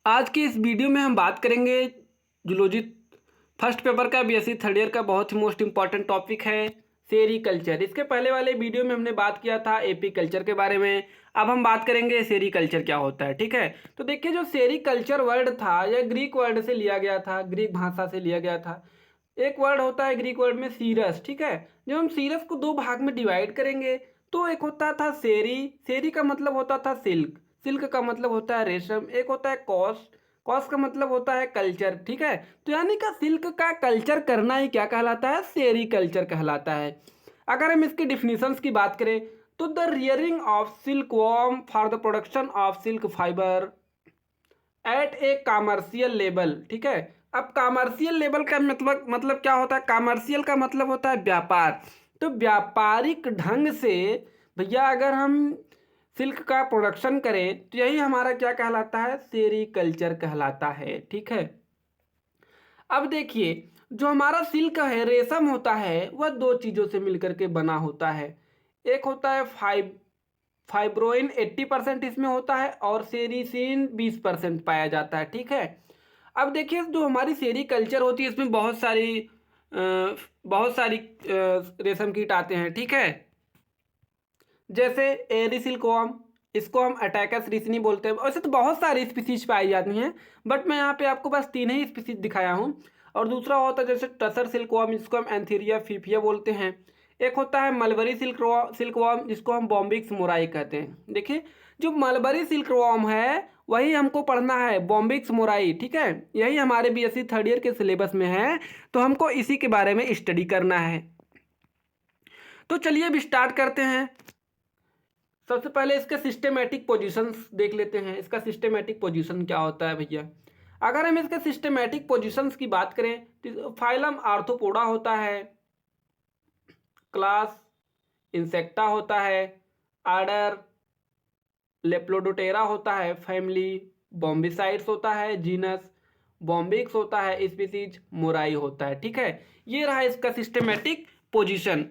आज की इस वीडियो में हम बात करेंगे जूलॉजी फर्स्ट पेपर का बीएससी थर्ड ईयर का बहुत ही मोस्ट इंपॉर्टेंट टॉपिक है सेरीकल्चर। इसके पहले वाले वीडियो में हमने बात किया था एपी कल्चर के बारे में। अब हम बात करेंगे सेरीकल्चर क्या होता है। ठीक है, तो देखिए जो सेरीकल्चर वर्ड था यह ग्रीक वर्ड से लिया गया था, ग्रीक भाषा से लिया गया था। एक वर्ड होता है ग्रीक वर्ड में सीरस। ठीक है, जब हम सीरस को दो भाग में डिवाइड करेंगे तो एक होता था सेरी, सेरी का मतलब होता था सिल्क, सिल्क का मतलब होता है रेशम। एक होता है कॉस, कॉस का मतलब होता है कल्चर। ठीक है, तो यानी कि सिल्क का कल्चर करना ही क्या कहलाता है, सेरी कल्चर कहलाता है। अगर हम इसकी डिफिनीशंस की बात करें तो the rearing of silk worm for the production of silk fibre at a commercial level. ठीक है, अब कॉमर्शियल लेवल का मतलब क्या होता है, कॉमर्शियल का मतलब होता है व्यापार। तो व्यापारिक ढंग से भैया अगर हम सिल्क का प्रोडक्शन करें तो यही हमारा क्या कहलाता है, सेरीकल्चर कहलाता है। ठीक है, अब देखिए जो हमारा सिल्क है, रेशम होता है, वह दो चीज़ों से मिलकर के बना होता है। एक होता है फाइब्रोइन 80% इसमें होता है और सेरीसिन 20% पाया जाता है। ठीक है, अब देखिए जो हमारी सेरीकल्चर होती है इसमें रेशम कीट आते हैं। ठीक है, जैसे एरी सिल्कवॉर्म, इसको हम अटैकस रिसिनी बोलते हैं। वैसे तो बहुत सारी स्पीसीज पाई जाती हैं, बट मैं यहाँ पे आपको बस तीन ही स्पीसीज दिखाया हूँ। और दूसरा होता है जैसे टसर सिल्कवॉर्म, जिसको हम एंथीरिया फीफिया बोलते हैं। एक होता है मलबरी सिल्कवॉर्म, जिसको हम बॉम्बिक्स मोराई कहते हैं। देखिए जो मलबरी सिल्कवॉर्म है वही हमको पढ़ना है, बॉम्बिक्स मोराई। ठीक है, यही हमारे बीएससी थर्ड ईयर के सिलेबस में है, तो हमको इसी के बारे में स्टडी करना है। तो चलिए अब स्टार्ट करते हैं। सबसे पहले इसके सिस्टेमेटिक पोजीशंस देख लेते हैं। इसका सिस्टेमेटिक पोजीशन क्या होता है भैया। अगर हम इसके सिस्टेमेटिक पोजीशंस की बात करें तो फाइलम आर्थ्रोपोडा होता है, क्लास इंसेक्टा होता है, आर्डर लेप्लोडोटेरा होता है, फैमिली बॉम्बिसाइड्स होता है, जीनस बॉम्बिक्स होता है, स्पीसीज मोराई होता है। ठीक है, ये रहा इसका सिस्टेमेटिक पोजीशन।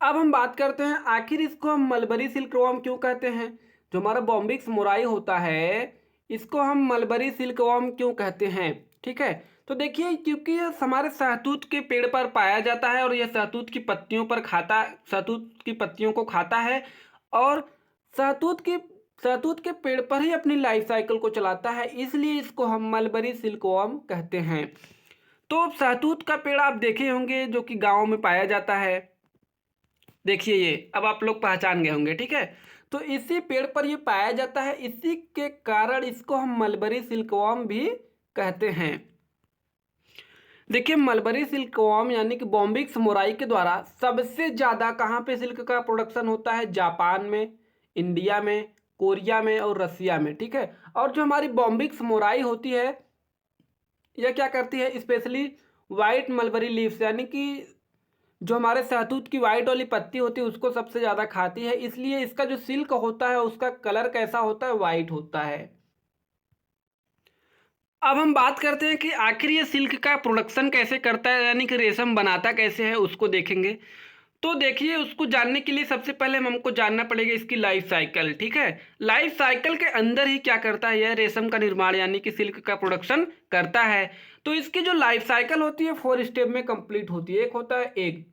अब हम बात करते हैं आखिर इसको हम मलबरी सिल्कवॉर्म क्यों कहते हैं। जो हमारा बॉम्बिक्स मोराई होता है इसको हम मलबरी सिल्कवॉर्म क्यों कहते हैं। ठीक है, तो देखिए क्योंकि यह हमारे सहतूत के पेड़ पर पाया जाता है और यह सहतूत की पत्तियों को खाता है और सहतूत की सहतूत के पेड़ पर ही अपनी लाइफ साइकिल को चलाता है, इसलिए इसको हम मलबरी सिल्कवॉर्म कहते हैं। तो सहतूत का पेड़ आप देखे होंगे जो कि गाँव में पाया जाता है। देखिए ये अब आप लोग पहचान गए होंगे। ठीक है, तो इसी पेड़ पर ये पाया जाता है, इसी के कारण इसको हम मलबरी सिल्कवॉर्म भी कहते हैं। देखिए मलबरी सिल्कवॉर्म यानी कि बॉम्बिक्स मोराई के द्वारा सबसे ज़्यादा कहाँ पे सिल्क का प्रोडक्शन होता है, जापान में, इंडिया में, कोरिया में और रसिया में। ठीक है, और जो हमारी बॉम्बिक्स मोराई होती है यह क्या करती है, स्पेशली वाइट मलबरी लीव्स यानी कि जो हमारे सहतूत की वाइट वाली पत्ती होती है उसको सबसे ज़्यादा खाती है, इसलिए इसका जो सिल्क होता है उसका कलर कैसा होता है, वाइट होता है। अब हम बात करते हैं कि आखिर ये सिल्क का प्रोडक्शन कैसे करता है, यानी कि रेशम बनाता कैसे है, उसको देखेंगे। तो देखिए उसको जानने के लिए सबसे पहले हमको जानना पड़ेगा इसकी लाइफ साइकिल। ठीक है, लाइफ साइकिल के अंदर ही क्या करता है, यह रेशम का निर्माण यानी कि सिल्क का प्रोडक्शन करता है। तो इसकी जो लाइफ साइकिल होती है 4 स्टेप में कंप्लीट होती है। एक होता है एग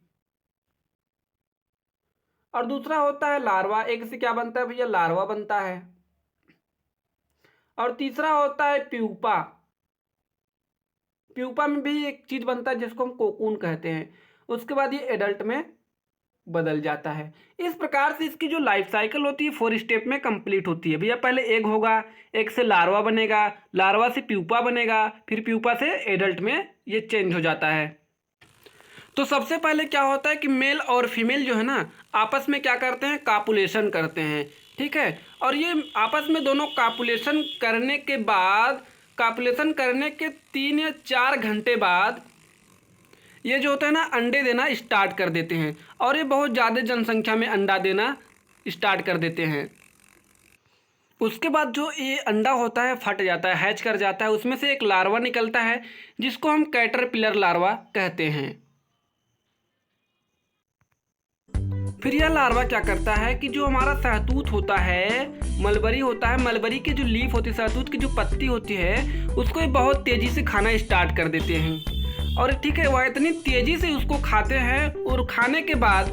और दूसरा होता है लार्वा, एग से क्या बनता है भैया, लार्वा बनता है। और तीसरा होता है प्यूपा, प्यूपा में भी एक चीज बनता है जिसको हम कोकून कहते हैं। उसके बाद ये एडल्ट में बदल जाता है। इस प्रकार से इसकी जो लाइफ साइकिल होती है 4 स्टेप में कंप्लीट होती है भैया। पहले एग होगा, एग से लार्वा बनेगा, लार्वा से प्यूपा बनेगा, फिर प्यूपा से एडल्ट में ये चेंज हो जाता है। तो सबसे पहले क्या होता है कि मेल और फीमेल जो है ना आपस में क्या करते हैं, कापुलेशन करते हैं। ठीक है, और ये आपस में दोनों कापुलेशन करने के बाद, कापुलेशन करने के 3 या 4 घंटे बाद ये जो होता है ना अंडे देना स्टार्ट कर देते हैं और ये बहुत ज़्यादा जनसंख्या में अंडा देना स्टार्ट कर देते हैं। उसके बाद जो ये अंडा होता है फट जाता है, हैच कर जाता है, उसमें से एक लार्वा निकलता है जिसको हम कैटरपिलर लार्वा कहते हैं। फिर यह लार्वा क्या करता है कि जो हमारा सहतूत होता है, मलबरी होता है, मलबरी की जो लीफ होती है, सहतूत की जो पत्ती होती है, उसको ये बहुत तेज़ी से खाना स्टार्ट कर देते हैं। और ठीक है, वह इतनी तेज़ी से उसको खाते हैं और खाने के बाद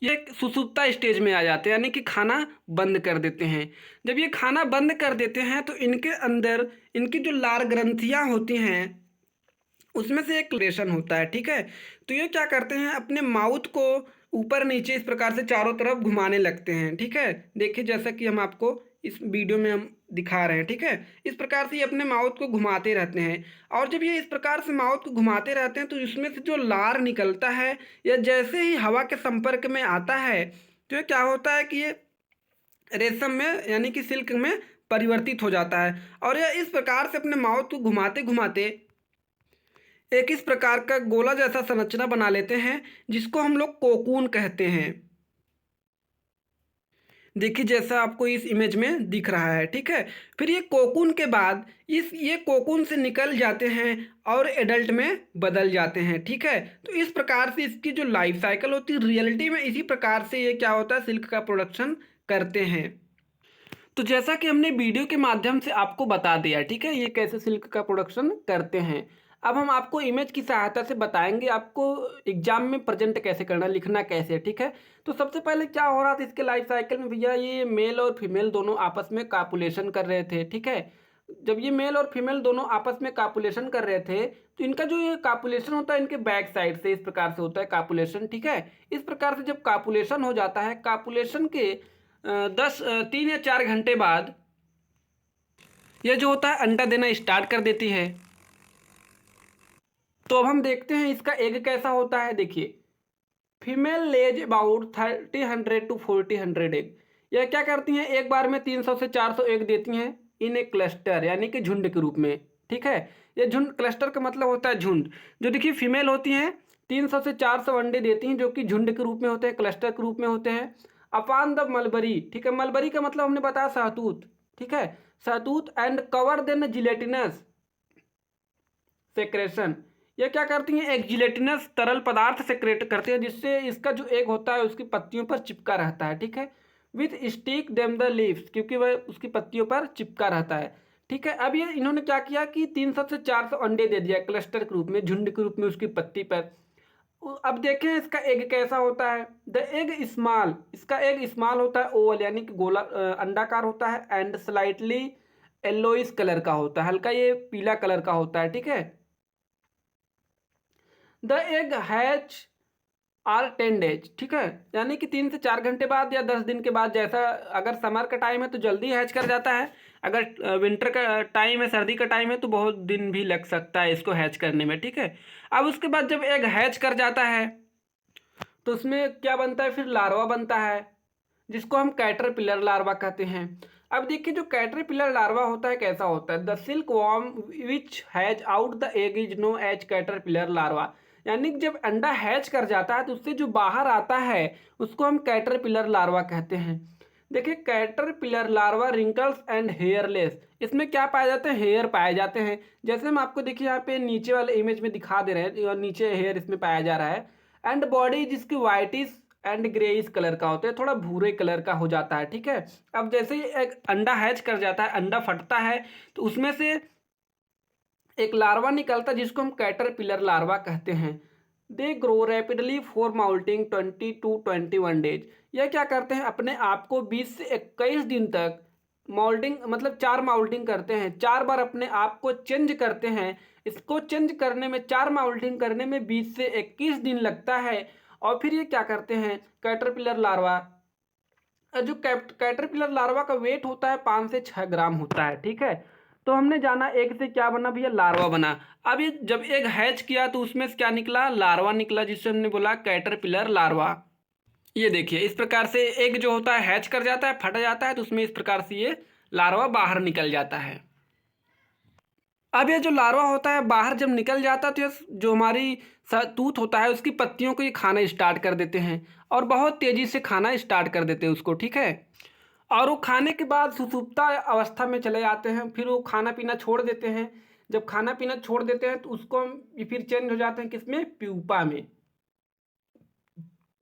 ये सुसुप्ता स्टेज में आ जाते हैं, यानी कि खाना बंद कर देते हैं। जब ये खाना बंद कर देते हैं तो इनके अंदर इनकी जो लार ग्रंथियाँ होती हैं उसमें से एक लेशन होता है, ठीक है। तो ये क्या करते हैं, अपने माउथ को ऊपर नीचे इस प्रकार से चारों तरफ घुमाने लगते हैं, ठीक है। देखिए जैसा कि हम आपको इस वीडियो में हम दिखा रहे हैं, ठीक है। इस प्रकार से ये अपने माउथ को घुमाते रहते हैं और जब ये इस प्रकार से माउथ को घुमाते रहते हैं तो इसमें से जो लार निकलता है या जैसे ही हवा के संपर्क में आता है तो ये क्या होता है कि ये रेशम में यानी कि सिल्क में परिवर्तित हो जाता है और यह इस प्रकार से अपने माउथ को घुमाते घुमाते एक इस प्रकार का गोला जैसा संरचना बना लेते हैं जिसको हम लोग कोकून कहते हैं। देखिए जैसा आपको इस इमेज में दिख रहा है, ठीक है। फिर ये कोकून के बाद ये कोकून से निकल जाते हैं और एडल्ट में बदल जाते हैं, ठीक है। तो इस प्रकार से इसकी जो लाइफ साइकिल होती है रियलिटी में इसी प्रकार से ये क्या होता है, सिल्क का प्रोडक्शन करते हैं। तो जैसा कि हमने वीडियो के माध्यम से आपको बता दिया, ठीक है, ये कैसे सिल्क का प्रोडक्शन करते हैं। अब हम आपको इमेज की सहायता से बताएंगे आपको एग्जाम में प्रेजेंट कैसे करना, लिखना कैसे, ठीक है। तो सबसे पहले क्या हो रहा था इसके लाइफ साइकिल में भैया, ये मेल और फीमेल दोनों आपस में कापुलेशन कर रहे थे, ठीक है। जब ये मेल और फीमेल दोनों आपस में कापुलेशन कर रहे थे तो इनका जो ये कापुलेशन होता है इनके बैक साइड से इस प्रकार से होता है कापुलेशन, ठीक है। इस प्रकार से जब कापुलेशन हो जाता है, कापुलेशन के 3 या 4 घंटे बाद यह जो होता है अंडा देना स्टार्ट कर देती है। तो अब हम देखते हैं इसका एग कैसा होता है। देखिए female lays about 30 to 40 egg. यह क्या करती हैं, एक बार में 300 से 400 एग देती हैं इन ए क्लस्टर यानी कि झुंड के रूप में, ठीक है। ये झुंड, क्लस्टर का मतलब होता है झुंड। जो देखिए फीमेल होती हैं 300 से 400 अंडे देती हैं जो कि झुंड के रूप में होते हैं, क्लस्टर के रूप में होते हैं। अपॉन द मलबरी, ठीक है, मलबरी का मतलब हमने बताया सहतूत, ठीक है, सहतूत and cover then gelatinous secretion. ये क्या करती हैं, एक जिलेटिनस तरल पदार्थ सेक्रेट करती है जिससे इसका जो एग होता है उसकी पत्तियों पर चिपका रहता है, ठीक है। With stick them the leaves, क्योंकि वह उसकी पत्तियों पर चिपका रहता है, ठीक है। अब ये इन्होंने क्या किया कि 300 से 400 अंडे दे दिया क्लस्टर के रूप में, झुंड के रूप में उसकी पत्ती पर। अब देखें इसका एग कैसा होता है। द एग स्मॉल, इसका एग स्मॉल होता है, ओवल यानी कि गोला अंडाकार होता है एंड स्लाइटली येलोइश कलर का होता है, हल्का ये पीला कलर का होता है, ठीक है। The egg hatch are 10 days, ठीक है, यानी कि 3 से 4 घंटे बाद या 10 दिन के बाद, जैसा अगर समर का टाइम है तो जल्दी हैच कर जाता है, अगर विंटर का टाइम है, सर्दी का टाइम है तो बहुत दिन भी लग सकता है इसको हैच करने में, ठीक है। अब उसके बाद जब एग हैच कर जाता है तो उसमें क्या बनता है, फिर लार्वा बनता है जिसको हम कैटरपिलर लार्वा कहते हैं। अब देखिए जो कैटरपिलर लार्वा होता है कैसा होता है, the silk worm which has out the egg is known as caterpillar larva. यानी कि जब अंडा हैच कर जाता है तो उससे जो बाहर आता है उसको हम कैटरपिलर लार्वा कहते हैं। देखिए caterpillar larva wrinkles and hairless, इसमें क्या पाए जाते हैं, हेयर पाए जाते हैं। जैसे हम आपको देखिए यहाँ पे नीचे वाले इमेज में दिखा दे रहे हैं और नीचे हेयर इसमें पाया जा रहा है। एंड बॉडी जिसकी वाइटिश एंड ग्रेइश कलर का होता है, थोड़ा भूरे कलर का हो जाता है, ठीक है। अब जैसे ही एक अंडा हैच कर जाता है, अंडा फटता है तो उसमें से एक लार्वा निकलता है जिसको हम कैटरपिलर लार्वा कहते हैं। They grow rapidly for moulting 20 to 21 days. यह क्या करते हैं, अपने आप को 20 से 21 दिन तक मोल्डिंग मतलब 4 माउल्टिंग करते हैं, 4 बार अपने आप को चेंज करते हैं। इसको चेंज करने में, 4 माउल्टिंग करने में 20 से 21 दिन लगता है। और फिर ये क्या करते हैं कैटरपिलर लार्वा, जो कैटरपिलर लार्वा का वेट होता है 5 से 6 ग्राम होता है, ठीक है। तो हमने जाना एग से क्या बना भैया, लार्वा बना। अब ये जब एग हैच किया तो उसमें से क्या निकला, लार्वा निकला, जिससे हमने बोला कैटरपिलर लार्वा। ये देखिए इस प्रकार से एग जो होता है हैच कर जाता है, फट जाता है तो उसमें इस प्रकार से ये लार्वा बाहर निकल जाता है। अब ये जो लार्वा होता है बाहर जब निकल जाता है तो ये जो हमारी तूत होता है उसकी पत्तियों को ये खाना स्टार्ट कर देते हैं और बहुत तेज़ी से खाना स्टार्ट कर देते हैं उसको, ठीक है। और वो खाने के बाद सुसुप्ता अवस्था में चले जाते हैं, फिर वो खाना पीना छोड़ देते हैं। जब खाना पीना छोड़ देते हैं तो उसको हम फिर चेंज हो जाते हैं किसमें, प्यूपा में।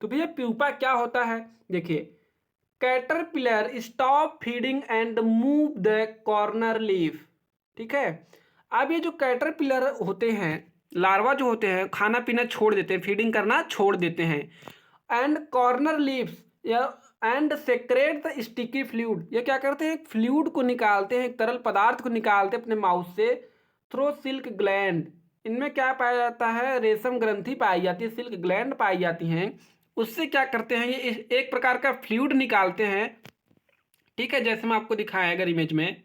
तो भैया प्यूपा क्या होता है, देखिए, caterpillar stop feeding and move the corner leaf. ठीक है, अब ये जो कैटरपिलर होते हैं, लार्वा जो होते हैं, खाना पीना छोड़ देते हैं, फीडिंग करना छोड़ देते हैं, एंड कॉर्नर लीव्स या and secret the sticky fluid, ये क्या करते हैं, एक फ्लूइड को निकालते हैं, एक तरल पदार्थ को निकालते हैं अपने माउथ से थ्रो सिल्क ग्लैंड। इनमें क्या पाया जाता है, रेशम ग्रंथि पाई जाती है, सिल्क ग्लैंड पाई जाती हैं। उससे क्या करते हैं, ये एक प्रकार का फ्लूइड निकालते हैं। ठीक है, जैसे मैं आपको दिखाया अगर इमेज में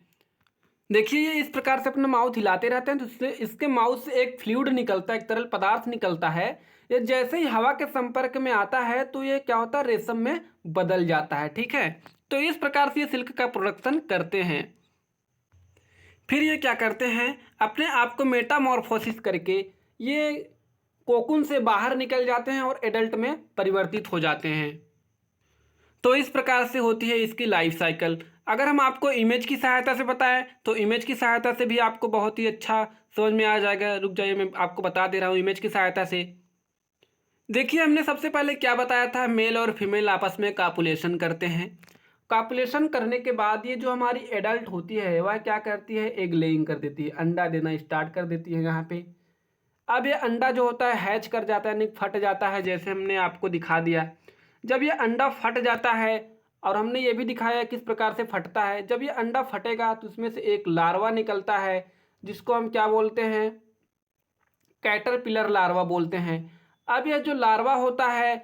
देखिए, ये इस प्रकार से अपना माउथ हिलाते रहते हैं तो इससे इसके माउथ से एक फ्लूइड निकलता है, एक तरल पदार्थ निकलता है। ये जैसे ही हवा के संपर्क में आता है तो ये क्या होता है, रेशम में बदल जाता है। ठीक है, तो इस प्रकार से ये सिल्क का प्रोडक्शन करते हैं। फिर ये क्या करते हैं, अपने आप को मेटामॉर्फोसिस करके ये कोकून से बाहर निकल जाते हैं और एडल्ट में परिवर्तित हो जाते हैं। तो इस प्रकार से होती है इसकी लाइफ साइकिल। अगर हम आपको इमेज की सहायता से बताएं तो इमेज की सहायता से भी आपको बहुत ही अच्छा समझ में आ जाएगा। रुक जाइए, मैं आपको बता दे रहा हूँ इमेज की सहायता से। देखिए, हमने सबसे पहले क्या बताया था, मेल और फीमेल आपस में कापुलेशन करते हैं। कापुलेशन करने के बाद ये जो हमारी एडल्ट होती है वह क्या करती है, एग लेइंग कर देती है, अंडा देना स्टार्ट कर देती है यहाँ पे। अब ये अंडा जो होता है हैच कर जाता है, यानी फट जाता है, जैसे हमने आपको दिखा दिया। जब ये अंडा फट जाता है, और हमने ये भी दिखाया किस प्रकार से फटता है, जब ये अंडा फटेगा तो उसमें से एक लार्वा निकलता है जिसको हम क्या बोलते हैं, कैटरपिलर लार्वा बोलते हैं। अब यह जो लार्वा होता है,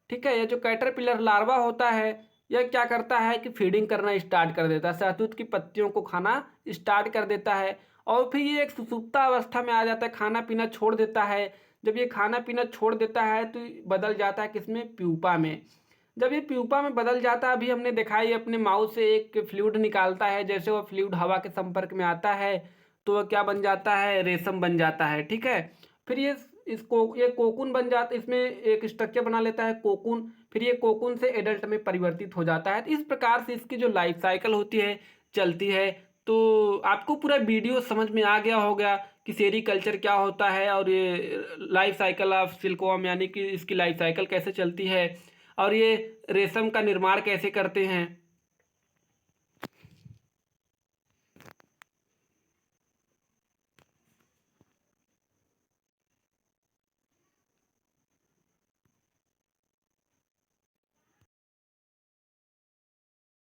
ठीक है, यह जो कैटरपिलर लार्वा होता है यह क्या करता है कि फीडिंग करना स्टार्ट कर देता है, शहतूत की पत्तियों को खाना स्टार्ट कर देता है। और फिर ये एक सुसुप्ता अवस्था में आ जाता है, खाना पीना छोड़ देता है। जब ये खाना पीना छोड़ देता है तो बदल जाता है किसमें, प्यूपा में। जब ये प्यूपा में बदल जाता है, अभी हमने देखा ये अपने माउथ से एक फ्लूइड निकालता है, जैसे वो फ्लूइड हवा के संपर्क में आता है तो वह क्या बन जाता है, रेशम बन जाता है। ठीक है, फिर ये कोकून बन जाता है, इसमें एक स्ट्रक्चर बना लेता है कोकून, फिर ये कोकून से एडल्ट में परिवर्तित हो जाता है। तो इस प्रकार से इसकी जो लाइफ साइकिल होती है चलती है। तो आपको पूरा वीडियो समझ में आ गया होगा कि सेरीकल्चर क्या होता है और ये लाइफ साइकिल ऑफ सिल्कवॉर्म, यानी कि इसकी लाइफ साइकिल कैसे चलती है और ये रेशम का निर्माण कैसे करते हैं।